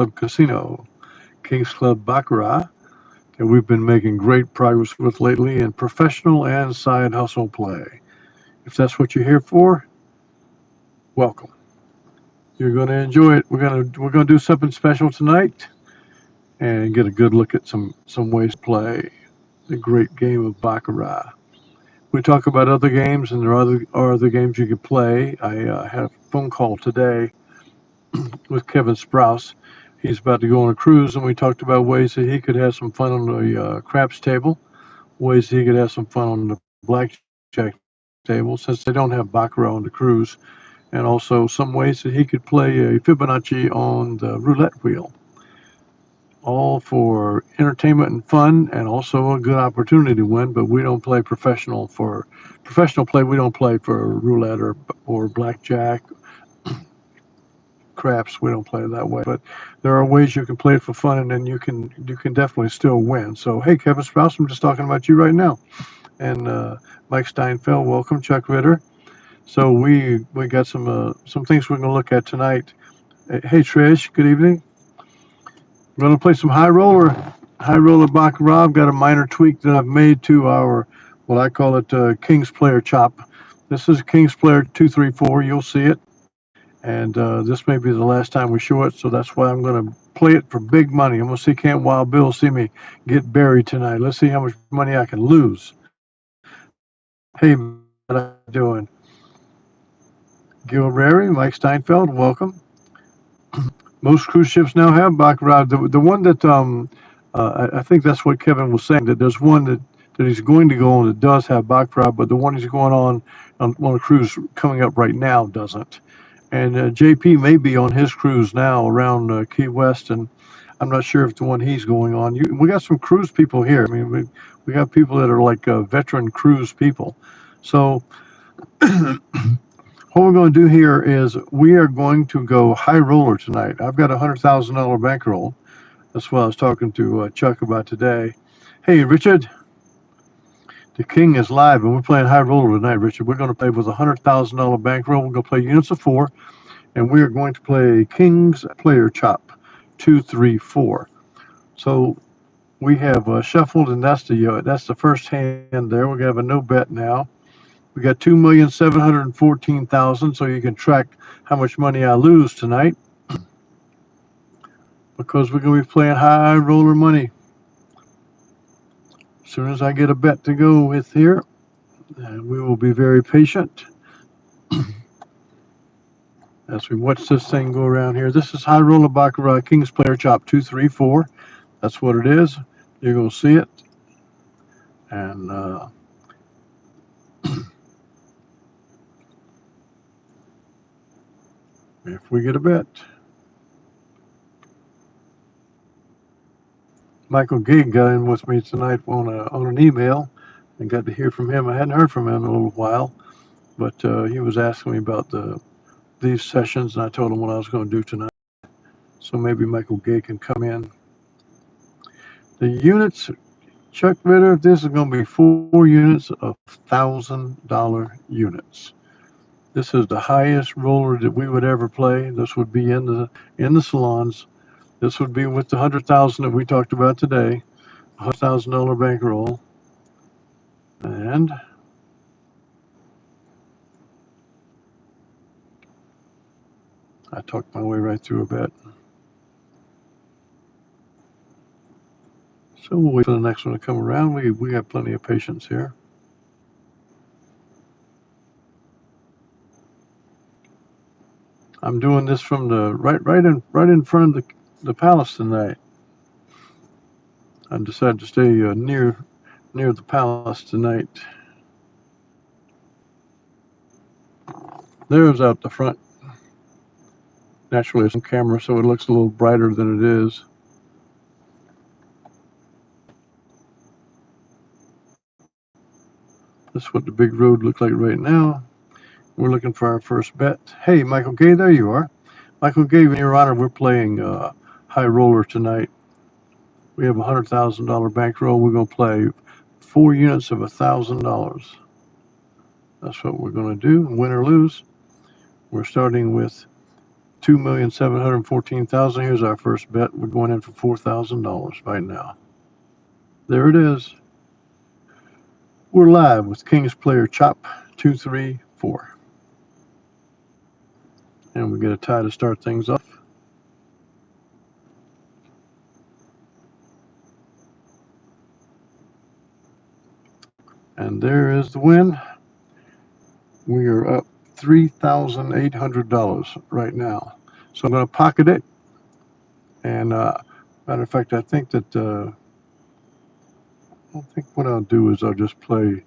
Club Casino, Kings Club Baccarat, that we've been making great progress with lately in professional and side hustle play. If that's what you're here for, welcome. You're going to enjoy it. We're going to do something special tonight and get a good look at some ways to play the great game of baccarat. We talk about other games, and there are other games you can play. I had a phone call today with Kevin Sprouse. He's about to go on a cruise, and we talked about ways that he could have some fun on the craps table, ways that he could have some fun on the blackjack table, since they don't have baccarat on the cruise, and also some ways that he could play a Fibonacci on the roulette wheel. All for entertainment and fun, and also a good opportunity to win. But we don't play professional play. We don't play for roulette or blackjack, craps. We don't play it that way. But there are ways you can play it for fun, and then you can definitely still win. So hey, Kevin Sprouse, I'm just talking about you right now, and Mike Steinfeld, welcome, Chuck Ritter. So we got some things we're going to look at tonight. Hey Trish, good evening. We're going to play some high roller baccarat. I've got a minor tweak that I've made to our, what I call it, King's Player Chop. This is King's Player 234. You'll see it, and this may be the last time we show it, so that's why I'm going to play it for big money. I'm going to see Can't Wild Bill see me get buried tonight. Let's see how much money I can lose. Hey, how you doing? Gil Rary, Mike Steinfeld, welcome. Most cruise ships now have baccarat. The one that I think that's what Kevin was saying. That there's one that he's going to go on that does have baccarat, but the one he's going on a cruise coming up right now doesn't. And JP may be on his cruise now around Key West, and I'm not sure if the one he's going on. We got some cruise people here. I mean, we got people that are like veteran cruise people. So what we're going to do here is we are going to go high roller tonight. I've got a $100,000 bankroll. That's what I was talking to Chuck about today. Hey, Richard, the King is live, and we're playing high roller tonight, Richard. We're going to play with a $100,000 bankroll. We're going to play units of four, and we are going to play King's Player Chop 234. So we have shuffled, and that's the first hand there. We're going to have a no bet now. We got 2,714,000, so you can track how much money I lose tonight because we're going to be playing high roller money. As soon as I get a bet to go with here, we will be very patient as we watch this thing go around here. This is high roller baccarat King's Player Chop 234. That's what it is. You're going to see it, and if we get a bet. Michael Gig got in with me tonight on an email and got to hear from him. I hadn't heard from him in a little while, but he was asking me about these sessions, and I told him what I was going to do tonight. So maybe Michael Gay can come in. The units, Chuck Ritter, this is going to be 4 units of $1,000 units. This is the highest roller that we would ever play. This would be in the salons. This would be with the 100,000 that we talked about today, $100,000 bankroll, and I talked my way right through a bet. So we'll wait for the next one to come around. We have plenty of patience here. I'm doing this from the right in front of the palace tonight. I decided to stay near the palace tonight. There's out the front. Naturally, it's on camera, so it looks a little brighter than it is. This is what the big road looks like right now. We're looking for our first bet. Hey, Michael Gay, there you are. Michael Gay, in your honor, we're playing high roller tonight. We have a $100,000 bankroll. We're going to play 4 units of $1,000. That's what we're going to do, win or lose. We're starting with 2,714,000. Here's our first bet. We're going in for $4,000 right now. There it is. We're live with King's Player Chop 234. And we get a tie to start things off. And there is the win. We are up $3,800 right now. So I'm going to pocket it. And matter of fact, I think what I'll do is I'll just play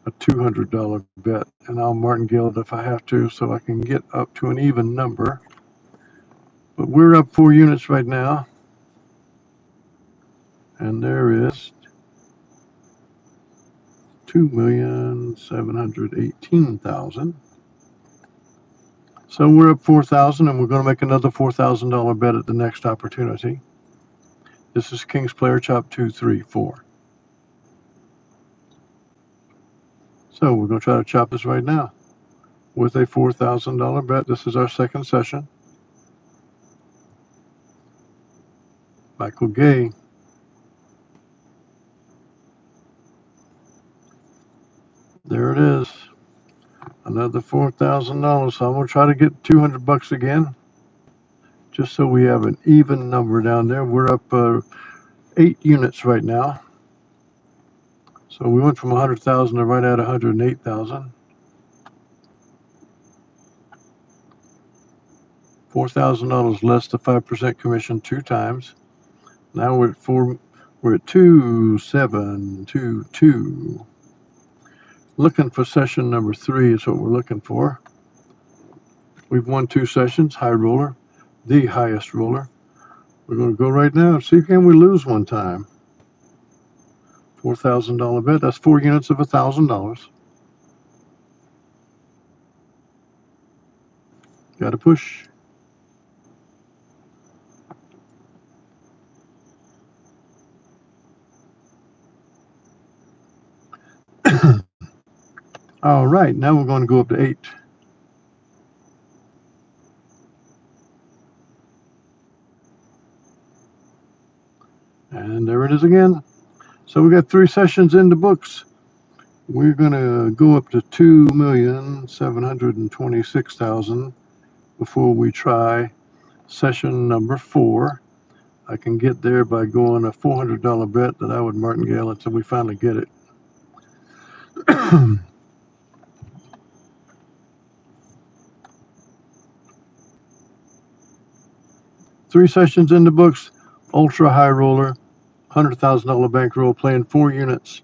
a $200 bet, and I'll martingale it if I have to, so I can get up to an even number. But we're up 4 units right now, and there is 2,718,000. So we're up 4,000, and we're going to make another $4,000 bet at the next opportunity. This is King's Player Chop 234. So we're going to try to chop this right now with a $4,000 bet. This is our second session. Michael Gay. There it is. Another $4,000. So I'm going to try to get 200 bucks again, just so we have an even number down there. We're up 8 units right now. So we went from 100,000 to right at 108,000. $4,000 less the 5% commission 2 times. Now we're at 2722. Looking for session number 3 is what we're looking for. We've won 2 sessions, high roller, the highest roller. We're going to go right now and see can we lose one time. $4,000 bet, that's 4 units of $1,000. Got to push. All right, now we're going to go up to 8. And there it is again. So we got 3 sessions in the books. We're going to go up to 2,726,000 before we try session number 4. I can get there by going a $400 bet that I would martingale until we finally get it. 3 sessions in the books, ultra high roller, $100,000 bankroll, playing 4 units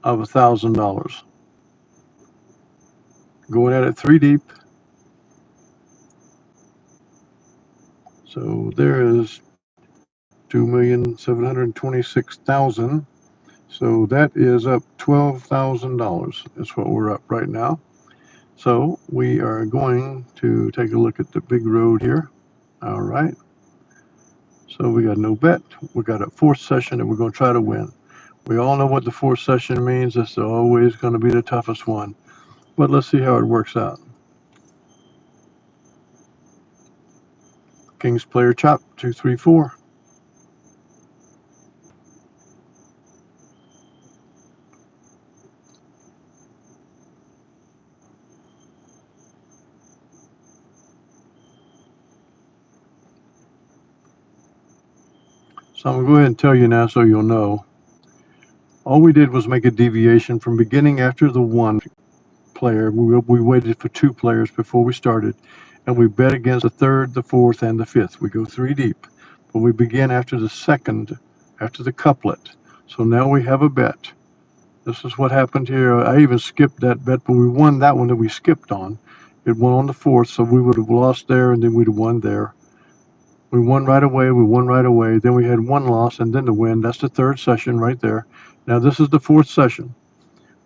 of $1,000. Going at it 3 deep. So there is 2,726,000. So that is up $12,000. That's what we're up right now. So we are going to take a look at the big road here. All right. So we got no bet. We got a 4th session that we're going to try to win. We all know what the 4th session means. It's always going to be the toughest one. But let's see how it works out. King's Player Chop 234. So I'm going to go ahead and tell you now so you'll know. All we did was make a deviation from beginning after the 1 player. We waited for 2 players before we started, and we bet against the 3rd, the 4th, and the 5th. We go 3 deep, but we begin after the 2nd, after the couplet. So now we have a bet. This is what happened here. I even skipped that bet, but we won that one that we skipped on. It won on the 4th, so we would have lost there, and then we'd have won there. We won right away. We won right away. Then we had 1 loss, and then the win. That's the 3rd session right there. Now this is the 4th session.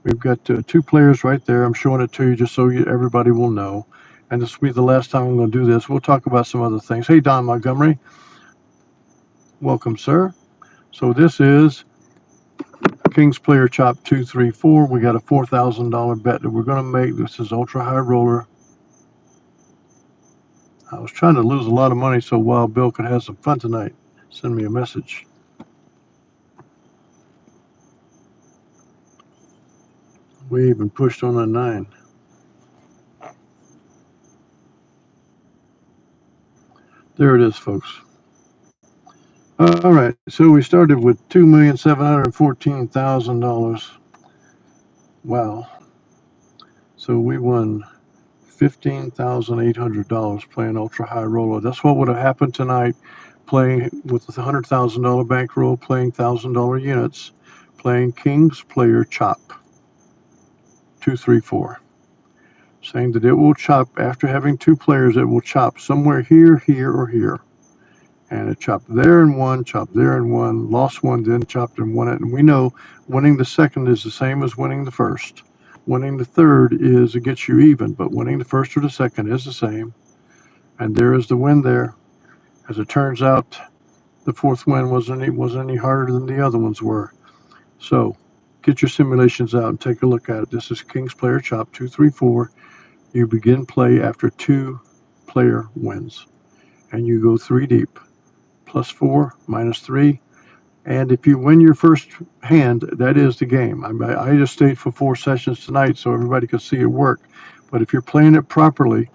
We've got 2 players right there. I'm showing it to you just so everybody will know. And this will be the last time I'm going to do this. We'll talk about some other things. Hey, Don Montgomery. Welcome, sir. So this is King's Player Chop 234. We got a $4,000 bet that we're going to make. This is ultra high roller. I was trying to lose a lot of money so Wild Bill could have some fun tonight. Send me a message. We even pushed on a 9. There it is, folks. All right, so we started with $2,714,000. Wow. So we won $15,800 playing ultra high roller. That's what would have happened tonight, playing with the $100,000 bankroll, playing $1,000 units, playing King's Player Chop 234. Saying that it will chop after having 2 players. It will chop somewhere here, here, or here. And it chopped there and 1, chopped there and 1, lost 1, then chopped and won it. And we know winning the second is the same as winning the first. Winning the third is it gets you even, but winning the first or the second is the same. And there is the win there. As it turns out, the fourth win wasn't any harder than the other ones were. So get your simulations out and take a look at it. This is King's Player Chop 234. You begin play after 2 player wins. And you go 3 deep. +4, -3. And if you win your first hand, that is the game. I just stayed for 4 sessions tonight so everybody could see it work. But if you're playing it properly,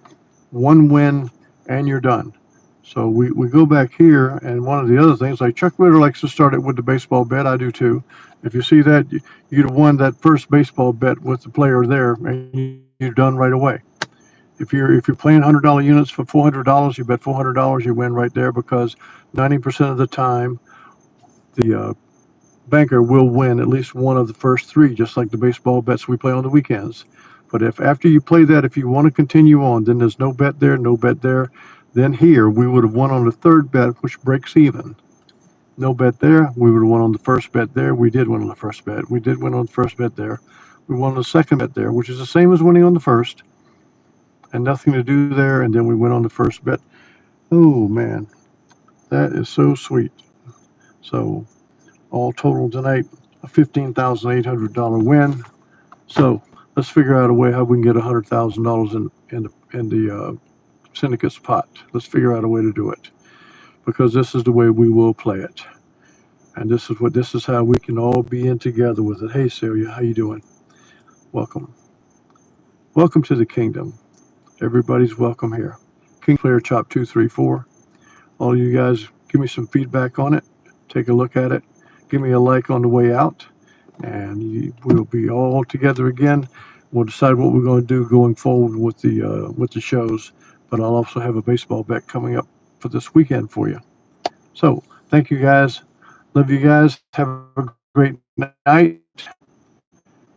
1 win and you're done. So we go back here, and one of the other things, like Chuck Ritter likes to start it with the baseball bet. I do too. If you see that, you'd have won that first baseball bet with the player there, and you're done right away. If you're playing $100 units for $400, you bet $400, you win right there, because 90% of the time, the banker will win at least one of the first 3, just like the baseball bets we play on the weekends. But if after you play that, if you want to continue on, then there's no bet there, no bet there. Then here, we would have won on the third bet, which breaks even. No bet there. We would have won on the first bet there. We did win on the first bet. We did win on the first bet there. We won on the second bet there, which is the same as winning on the first. And nothing to do there. And then we went on the first bet. Oh, man. That is so sweet. So all total tonight, a $15,800 win. So let's figure out a way how we can get $100,000 in the syndicate's pot. Let's figure out a way to do it, because this is the way we will play it. And this is how we can all be in together with it. Hey, Celia, how you doing? Welcome. Welcome to the kingdom. Everybody's welcome here. King Player Chop 234. All you guys, give me some feedback on it. Take a look at it. Give me a like on the way out, and we'll be all together again. We'll decide what we're going to do going forward with the shows. But I'll also have a baseball bet coming up for this weekend for you. So thank you guys. Love you guys. Have a great night.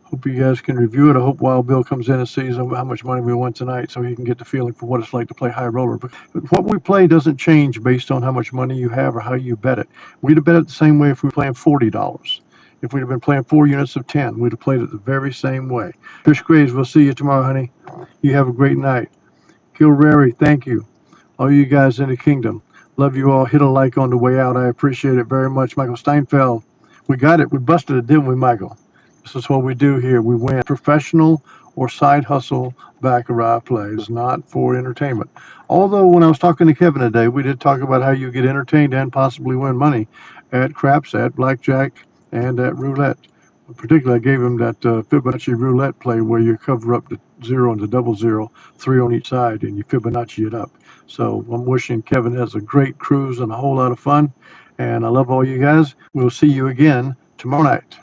Hope you guys can review it. I hope Wild Bill comes in and sees how much money we won tonight, so he can get the feeling for what it's like to play high roller. But what we play doesn't change based on how much money you have or how you bet it. We'd have bet it the same way if we were playing $40. If we'd have been playing 4 units of 10, we'd have played it the very same way. Trish Graves, we'll see you tomorrow, honey. You have a great night. Gilrary, thank you. All you guys in the kingdom, love you all. Hit a like on the way out. I appreciate it very much. Michael Steinfeld, we got it. We busted it, didn't we, Michael? This is what we do here. We win. Professional or side hustle baccarat play. It's not for entertainment. Although when I was talking to Kevin today, we did talk about how you get entertained and possibly win money at craps, at blackjack, and at roulette. Particularly, I gave him that Fibonacci roulette play where you cover up the 0 and the double 0, 3 on each side, and you Fibonacci it up. So I'm wishing Kevin has a great cruise and a whole lot of fun. And I love all you guys. We'll see you again tomorrow night.